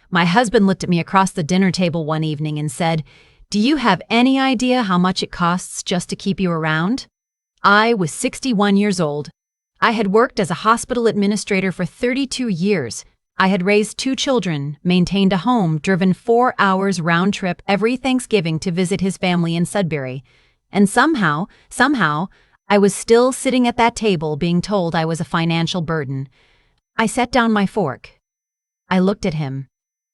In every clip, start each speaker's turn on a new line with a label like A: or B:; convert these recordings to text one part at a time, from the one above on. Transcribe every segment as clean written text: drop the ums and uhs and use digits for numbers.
A: My husband looked at me across the dinner table one evening and said, "Do you have any idea how much it costs just to keep you around?" I was 61 years old. I had worked as a hospital administrator for 32 years. I had raised 2 children, maintained a home, driven 4 hours round trip every Thanksgiving to visit his family in Sudbury. And somehow, I was still sitting at that table being told I was a financial burden. I set down my fork. I looked at him,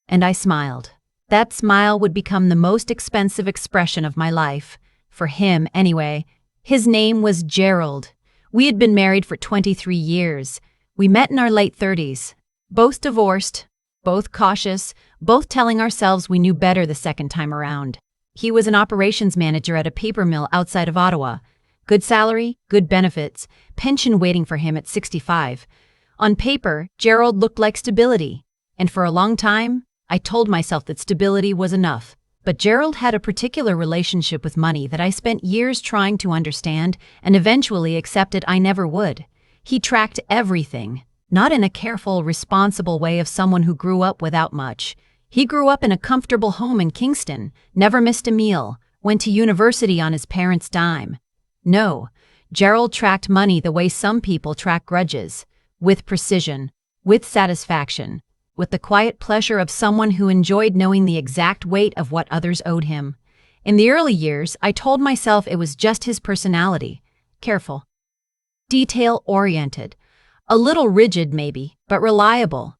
A: and I smiled. That smile would become the most expensive expression of my life. For him, anyway. His name was Gerald. We had been married for 23 years. We met in our late 30s. Both divorced, both cautious, both telling ourselves we knew better the second time around. He was an operations manager at a paper mill outside of Ottawa. Good salary, good benefits, pension waiting for him at 65. On paper, Gerald looked like stability. And for a long time, I told myself that stability was enough. But Gerald had a particular relationship with money that I spent years trying to understand and eventually accepted I never would. He tracked everything, not in a careful, responsible way of someone who grew up without much. He grew up in a comfortable home in Kingston, never missed a meal, went to university on his parents' dime. No, Gerald tracked money the way some people track grudges, with precision, with satisfaction, with the quiet pleasure of someone who enjoyed knowing the exact weight of what others owed him. In the early years, I told myself it was just his personality. Careful. Detail-oriented. A little rigid, maybe, but reliable.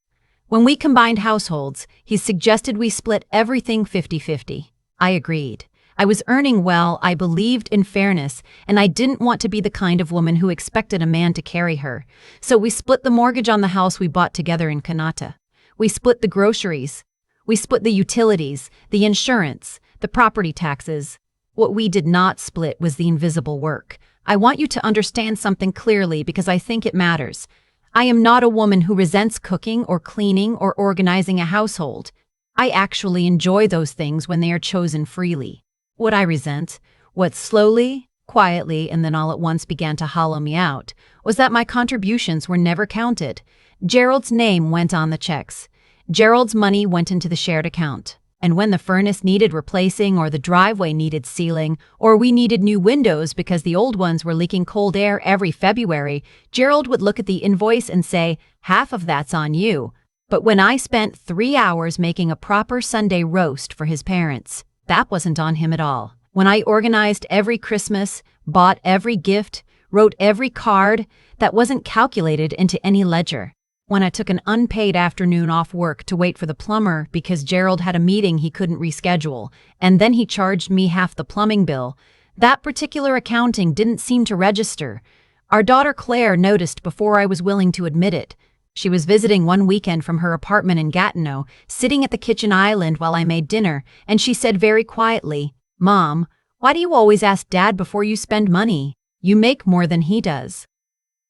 A: When we combined households, he suggested we split everything 50-50. I agreed. I was earning well, I believed in fairness, and I didn't want to be the kind of woman who expected a man to carry her. So we split the mortgage on the house we bought together in Kanata. We split the groceries. We split the utilities, the insurance, the property taxes. What we did not split was the invisible work. I want you to understand something clearly because I think it matters. I am not a woman who resents cooking or cleaning or organizing a household. I actually enjoy those things when they are chosen freely. What I resent, what slowly, quietly, and then all at once began to hollow me out, was that my contributions were never counted. Gerald's name went on the checks. Gerald's money went into the shared account. And when the furnace needed replacing or the driveway needed sealing or we needed new windows because the old ones were leaking cold air every February, Gerald would look at the invoice and say, "Half of that's on you." But when I spent 3 hours making a proper Sunday roast for his parents, that wasn't on him at all. When I organized every Christmas, bought every gift, wrote every card, that wasn't calculated into any ledger. When I took an unpaid afternoon off work to wait for the plumber because Gerald had a meeting he couldn't reschedule, and then he charged me half the plumbing bill, that particular accounting didn't seem to register. Our daughter Claire noticed before I was willing to admit it. She was visiting one weekend from her apartment in Gatineau, sitting at the kitchen island while I made dinner, and she said very quietly, "Mom, why do you always ask Dad before you spend money? You make more than he does."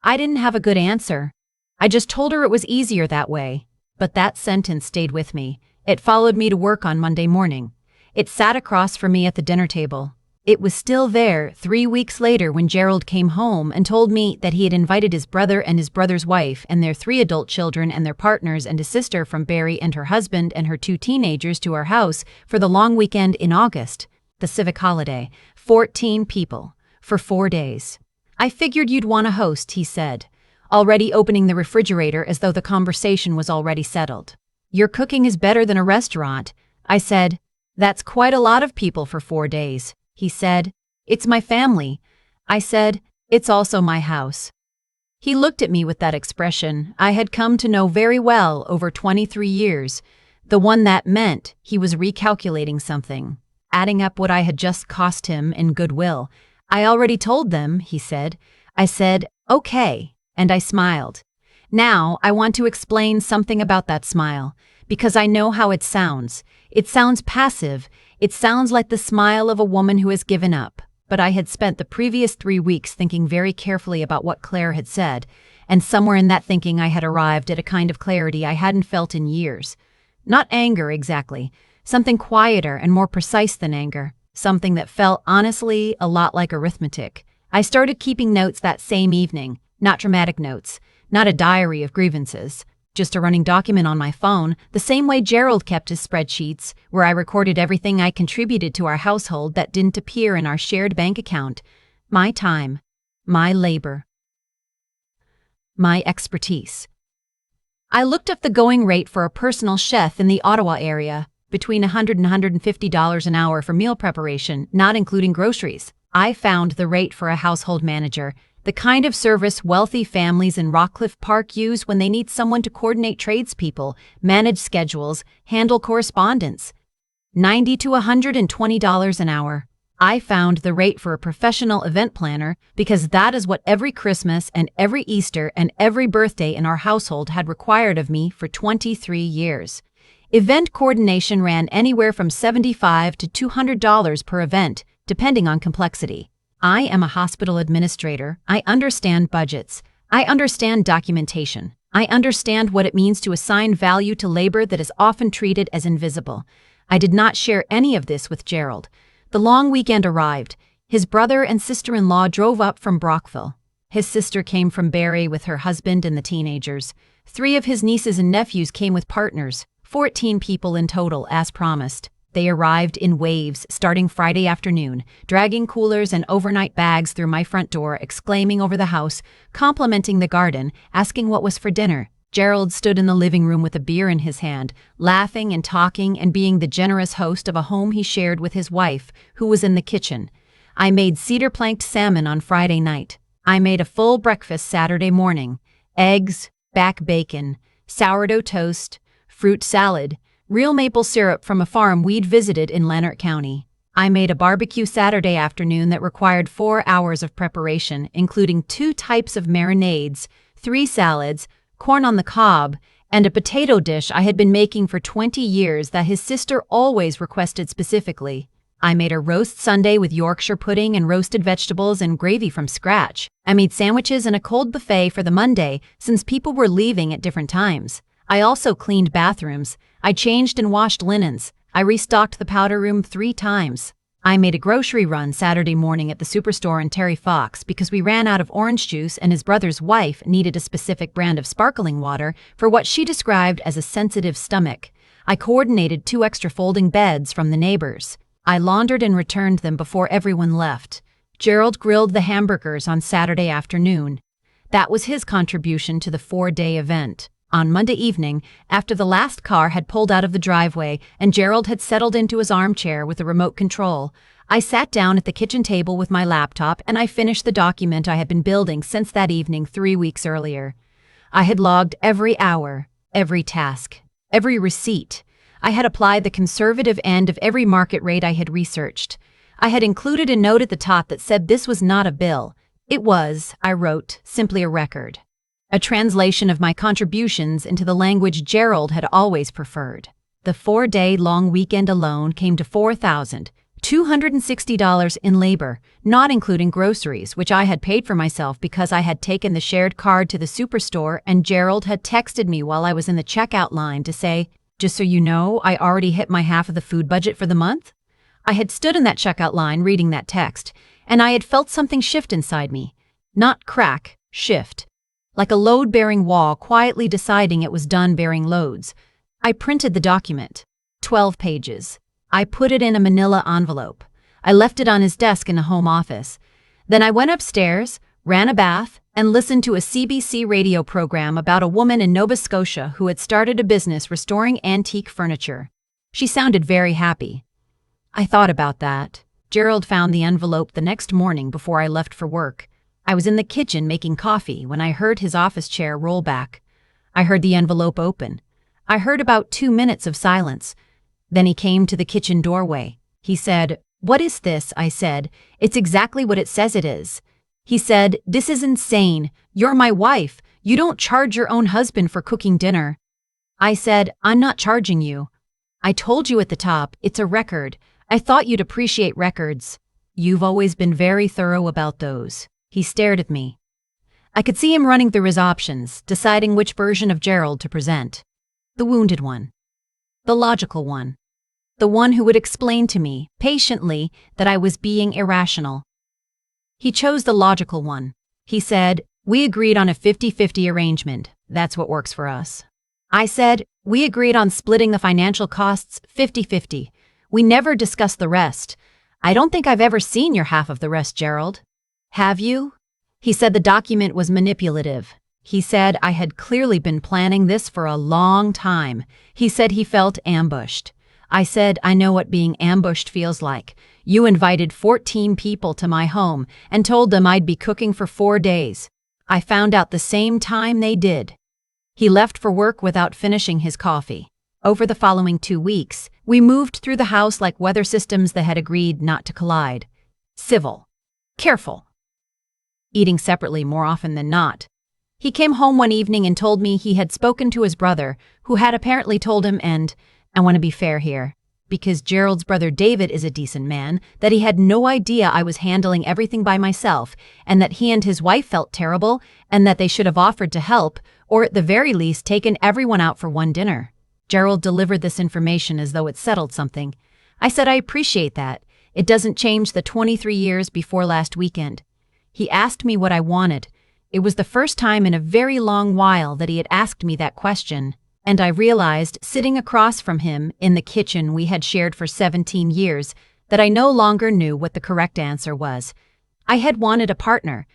A: I didn't have a good answer. I just told her it was easier that way. But that sentence stayed with me. It followed me to work on Monday morning. It sat across from me at the dinner table. It was still there 3 weeks later when Gerald came home and told me that he had invited his brother and his brother's wife and their 3 adult children and their partners and a sister from Barrie and her husband and her 2 teenagers to our house for the long weekend in August, the civic holiday. 14 people, for 4 days. "I figured you'd want a host," he said, already opening the refrigerator as though the conversation was already settled. "Your cooking is better than a restaurant." I said, "That's quite a lot of people for 4 days." He said, "It's my family." I said, "It's also my house." He looked at me with that expression I had come to know very well over 23 years, the one that meant he was recalculating something, adding up what I had just cost him in goodwill. "I already told them," he said. I said, "Okay," and I smiled. Now I want to explain something about that smile, because I know how it sounds. It sounds passive. It sounds like the smile of a woman who has given up. But I had spent the previous 3 weeks thinking very carefully about what Claire had said, and somewhere in that thinking I had arrived at a kind of clarity I hadn't felt in years. Not anger exactly, something quieter and more precise than anger, something that felt honestly a lot like arithmetic. I started keeping notes that same evening, not dramatic notes, not a diary of grievances, just a running document on my phone, the same way Gerald kept his spreadsheets, where I recorded everything I contributed to our household that didn't appear in our shared bank account. My time, my labor, my expertise. I looked up the going rate for a personal chef in the Ottawa area, between $100 and $150 an hour for meal preparation, not including groceries. I found the rate for a household manager, the kind of service wealthy families in Rockcliffe Park use when they need someone to coordinate tradespeople, manage schedules, handle correspondence. $90 to $120 an hour. I found the rate for a professional event planner because that is what every Christmas and every Easter and every birthday in our household had required of me for 23 years. Event coordination ran anywhere from $75 to $200 per event, depending on complexity. I am a hospital administrator. I understand budgets. I understand documentation. I understand what it means to assign value to labor that is often treated as invisible. I did not share any of this with Gerald. The long weekend arrived. His brother and sister-in-law drove up from Brockville. His sister came from Barrie with her husband and the teenagers. 3 of his nieces and nephews came with partners, 14 people in total, as promised. They arrived in waves starting Friday afternoon, dragging coolers and overnight bags through my front door, exclaiming over the house, complimenting the garden, asking what was for dinner. Gerald stood in the living room with a beer in his hand, laughing and talking and being the generous host of a home he shared with his wife, who was in the kitchen. I made cedar-planked salmon on Friday night. I made a full breakfast Saturday morning. Eggs, back bacon, sourdough toast, fruit salad, real maple syrup from a farm we'd visited in Lanark County. I made a barbecue Saturday afternoon that required 4 hours of preparation, including 2 types of marinades, 3 salads, corn on the cob, and a potato dish I had been making for 20 years that his sister always requested specifically. I made a roast Sunday with Yorkshire pudding and roasted vegetables and gravy from scratch. I made sandwiches and a cold buffet for the Monday since people were leaving at different times. I also cleaned bathrooms. I changed and washed linens. I restocked the powder room 3 times. I made a grocery run Saturday morning at the superstore in Terry Fox because we ran out of orange juice and his brother's wife needed a specific brand of sparkling water for what she described as a sensitive stomach. I coordinated 2 extra folding beds from the neighbors. I laundered and returned them before everyone left. Gerald grilled the hamburgers on Saturday afternoon. That was his contribution to the 4-day event. On Monday evening, after the last car had pulled out of the driveway and Gerald had settled into his armchair with a remote control, I sat down at the kitchen table with my laptop and I finished the document I had been building since that evening 3 weeks earlier. I had logged every hour, every task, every receipt. I had applied the conservative end of every market rate I had researched. I had included a note at the top that said this was not a bill. It was, I wrote, simply a record. A translation of my contributions into the language Gerald had always preferred. The 4-day-long weekend alone came to $4,260 in labor, not including groceries, which I had paid for myself because I had taken the shared card to the superstore and Gerald had texted me while I was in the checkout line to say, "Just so you know, I already hit my half of the food budget for the month." I had stood in that checkout line reading that text, and I had felt something shift inside me. Not crack, shift. Like a load-bearing wall quietly deciding it was done bearing loads. I printed the document. 12 pages. I put it in a manila envelope. I left it on his desk in the home office. Then I went upstairs, ran a bath, and listened to a CBC radio program about a woman in Nova Scotia who had started a business restoring antique furniture. She sounded very happy. I thought about that. Gerald found the envelope the next morning before I left for work. I was in the kitchen making coffee when I heard his office chair roll back. I heard the envelope open. I heard about 2 minutes of silence. Then he came to the kitchen doorway. He said, "What is this?" I said. "It's exactly what it says it is." He said, "This is insane. You're my wife. You don't charge your own husband for cooking dinner." I said, "I'm not charging you. I told you at the top, it's a record. I thought you'd appreciate records. You've always been very thorough about those." He stared at me. I could see him running through his options, deciding which version of Gerald to present. The wounded one. The logical one. The one who would explain to me, patiently, that I was being irrational. He chose the logical one. He said, "We agreed on a 50-50 arrangement. That's what works for us." I said, we agreed on splitting the financial costs 50-50. We never discussed the rest. I don't think I've ever seen your half of the rest, Gerald. Have you? He said the document was manipulative. He said I had clearly been planning this for a long time. He said he felt ambushed. I said, I know what being ambushed feels like. You invited 14 people to my home and told them I'd be cooking for 4 days. I found out the same time they did. He left for work without finishing his coffee. Over the following 2 weeks, we moved through the house like weather systems that had agreed not to collide. Civil. Careful. Eating separately more often than not. He came home one evening and told me he had spoken to his brother, who had apparently told him, and I want to be fair here, because Gerald's brother David is a decent man, that he had no idea I was handling everything by myself, and that he and his wife felt terrible, and that they should have offered to help, or at the very least taken everyone out for one dinner. Gerald delivered this information as though it settled something. I said I appreciate that. It doesn't change the 23 years before last weekend. He asked me what I wanted. It was the first time in a very long while that he had asked me that question, and I realized, sitting across from him in the kitchen we had shared for 17 years, that I no longer knew what the correct answer was. I had wanted a partner.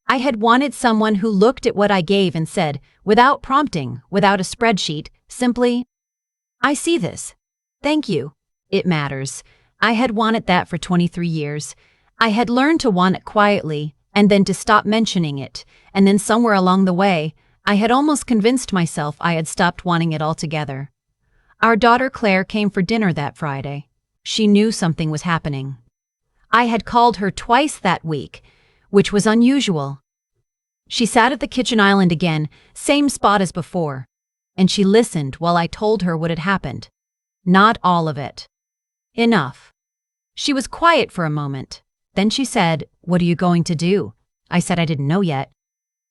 A: I had wanted someone who looked at what I gave and said, without prompting, without a spreadsheet, simply, I see this. Thank you. It matters. I had wanted that for 23 years. I had learned to want it quietly, and then to stop mentioning it, and then somewhere along the way, I had almost convinced myself I had stopped wanting it altogether. Our daughter Claire came for dinner that Friday. She knew something was happening. I had called her twice that week, which was unusual. She sat at the kitchen island again, same spot as before, and she listened while I told her what had happened. Not all of it. Enough. She was quiet for a moment. Then she said, "What are you going to do?" I said I didn't know yet.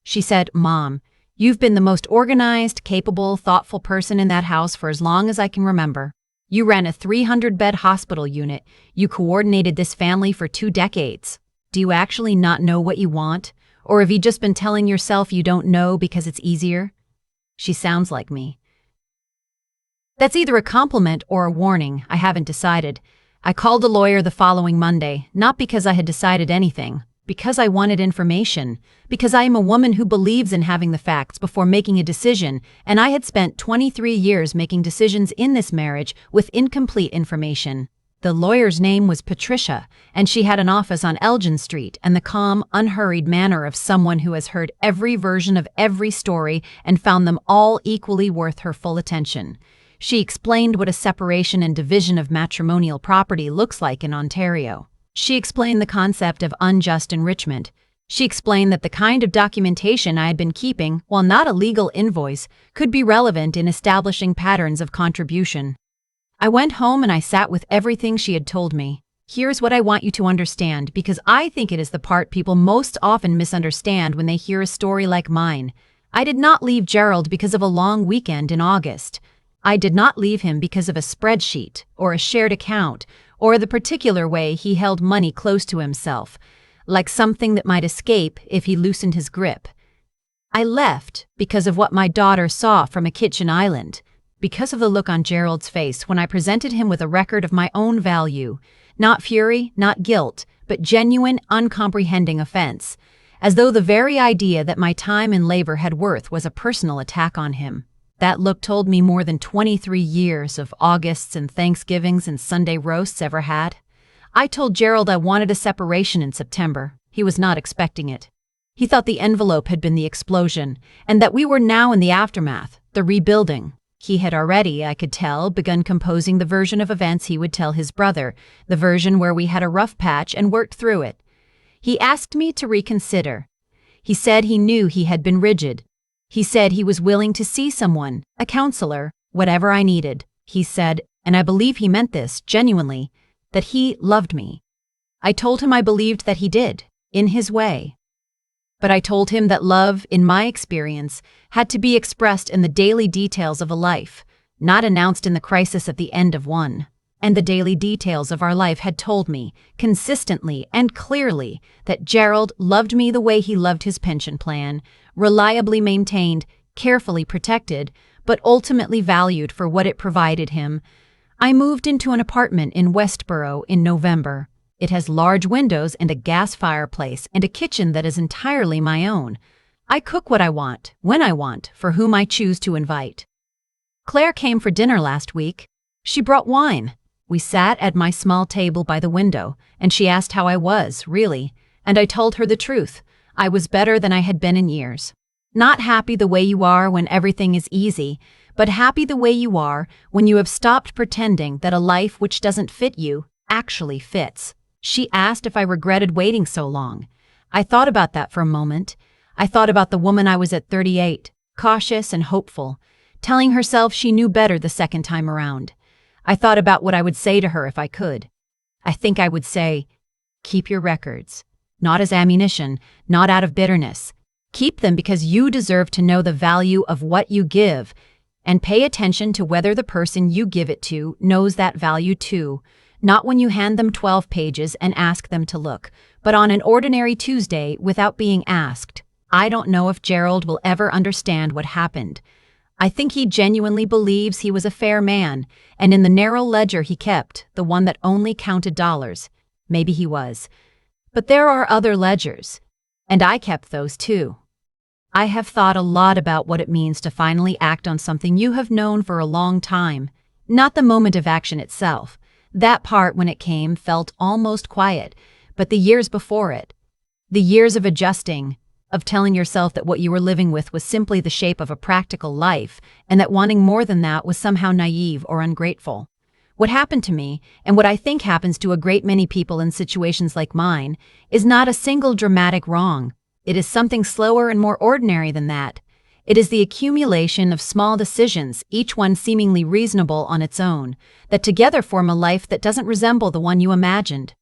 A: She said, "Mom, you've been the most organized, capable, thoughtful person in that house for as long as I can remember. You ran a 300-bed hospital unit. You coordinated this family for 2 decades. Do you actually not know what you want? Or have you just been telling yourself you don't know because it's easier?" She sounds like me. That's either a compliment or a warning. I haven't decided. I called a lawyer the following Monday, not because I had decided anything, because I wanted information, because I am a woman who believes in having the facts before making a decision, and I had spent 23 years making decisions in this marriage with incomplete information. The lawyer's name was Patricia, and she had an office on Elgin Street and the calm, unhurried manner of someone who has heard every version of every story and found them all equally worth her full attention. She explained what a separation and division of matrimonial property looks like in Ontario. She explained the concept of unjust enrichment. She explained that the kind of documentation I had been keeping, while not a legal invoice, could be relevant in establishing patterns of contribution. I went home and I sat with everything she had told me. Here's what I want you to understand, because I think it is the part people most often misunderstand when they hear a story like mine. I did not leave Gerald because of a long weekend in August. I did not leave him because of a spreadsheet, or a shared account, or the particular way he held money close to himself, like something that might escape if he loosened his grip. I left because of what my daughter saw from a kitchen island, because of the look on Gerald's face when I presented him with a record of my own value, not fury, not guilt, but genuine, uncomprehending offense, as though the very idea that my time and labor had worth was a personal attack on him. That look told me more than 23 years of Augusts and Thanksgivings and Sunday roasts ever had. I told Gerald I wanted a separation in September. He was not expecting it. He thought the envelope had been the explosion, and that we were now in the aftermath, the rebuilding. He had already, I could tell, begun composing the version of events he would tell his brother, the version where we had a rough patch and worked through it. He asked me to reconsider. He said he knew he had been rigid. He said he was willing to see someone, a counselor, whatever I needed. He said, and I believe he meant this genuinely, that he loved me. I told him I believed that he did, in his way. But I told him that love, in my experience, had to be expressed in the daily details of a life, not announced in the crisis at the end of one. And the daily details of our life had told me, consistently and clearly, that Gerald loved me the way he loved his pension plan, reliably maintained, carefully protected, but ultimately valued for what it provided him. I moved into an apartment in Westboro in November. It has large windows and a gas fireplace and a kitchen that is entirely my own. I cook what I want, when I want, for whom I choose to invite. Claire came for dinner last week. She brought wine. We sat at my small table by the window, and she asked how I was, really, and I told her the truth. I was better than I had been in years. Not happy the way you are when everything is easy, but happy the way you are when you have stopped pretending that a life which doesn't fit you actually fits. She asked if I regretted waiting so long. I thought about that for a moment. I thought about the woman I was at 38, cautious and hopeful, telling herself she knew better the second time around. I thought about what I would say to her if I could. I think I would say, keep your records. Not as ammunition, not out of bitterness. Keep them because you deserve to know the value of what you give, and pay attention to whether the person you give it to knows that value too. Not when you hand them 12 pages and ask them to look, but on an ordinary Tuesday without being asked. I don't know if Gerald will ever understand what happened. I think he genuinely believes he was a fair man, and in the narrow ledger he kept, the one that only counted dollars, maybe he was. But there are other ledgers, and I kept those too. I have thought a lot about what it means to finally act on something you have known for a long time, not the moment of action itself. That part, when it came, felt almost quiet, but the years before it, the years of adjusting, of telling yourself that what you were living with was simply the shape of a practical life, and that wanting more than that was somehow naive or ungrateful. What happened to me, and what I think happens to a great many people in situations like mine, is not a single dramatic wrong. It is something slower and more ordinary than that. It is the accumulation of small decisions, each one seemingly reasonable on its own, that together form a life that doesn't resemble the one you imagined.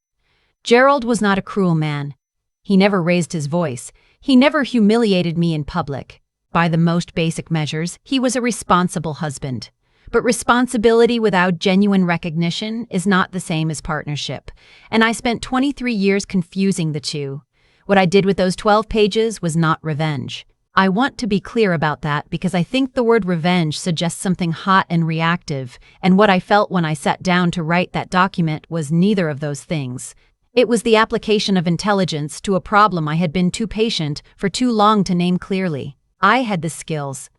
A: Gerald was not a cruel man. He never raised his voice. He never humiliated me in public. By the most basic measures, he was a responsible husband. But responsibility without genuine recognition is not the same as partnership, and I spent 23 years confusing the two. What I did with those 12 pages was not revenge. I want to be clear about that because I think the word revenge suggests something hot and reactive, and what I felt when I sat down to write that document was neither of those things. It was the application of intelligence to a problem I had been too patient for too long to name clearly. I had the skills.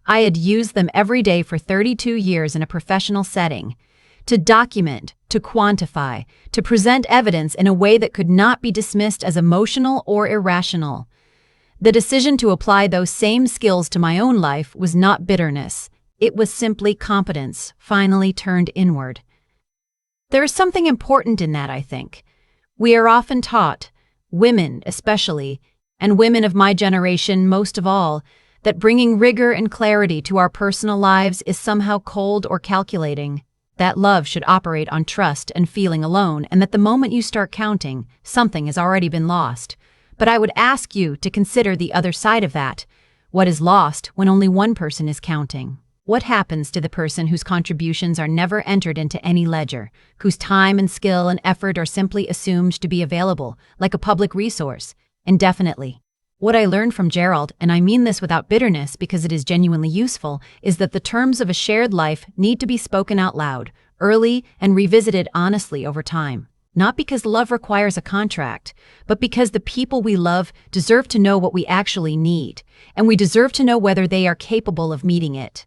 A: I had used them every day for 32 years in a professional setting. To document, to quantify, to present evidence in a way that could not be dismissed as emotional or irrational. The decision to apply those same skills to my own life was not bitterness. It was simply competence, finally turned inward. There is something important in that, I think. We are often taught, women especially, and women of my generation most of all, that bringing rigor and clarity to our personal lives is somehow cold or calculating, that love should operate on trust and feeling alone, and that the moment you start counting, something has already been lost. But I would ask you to consider the other side of that. What is lost when only one person is counting? What happens to the person whose contributions are never entered into any ledger, whose time and skill and effort are simply assumed to be available, like a public resource, indefinitely? What I learned from Gerald, and I mean this without bitterness because it is genuinely useful, is that the terms of a shared life need to be spoken out loud, early, and revisited honestly over time. Not because love requires a contract, but because the people we love deserve to know what we actually need, and we deserve to know whether they are capable of meeting it.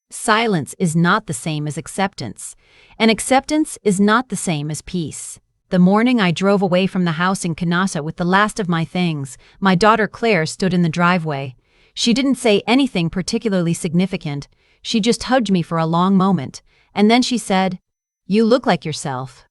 A: Silence is not the same as acceptance, and acceptance is not the same as peace. The morning I drove away from the house in Canassa with the last of my things, my daughter Claire stood in the driveway. She didn't say anything particularly significant. She just hugged me for a long moment, and then she said, "You look like yourself."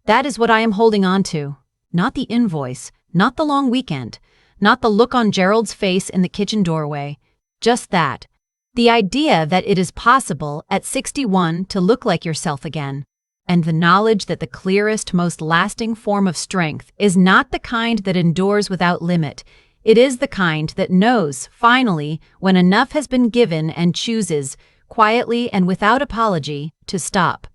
A: That is what I am holding on to. Not the invoice, not the long weekend, not the look on Gerald's face in the kitchen doorway. Just that. The idea that it is possible at 61 to look like yourself again. And the knowledge that the clearest, most lasting form of strength is not the kind that endures without limit. It is the kind that knows, finally, when enough has been given and chooses, quietly and without apology, to stop.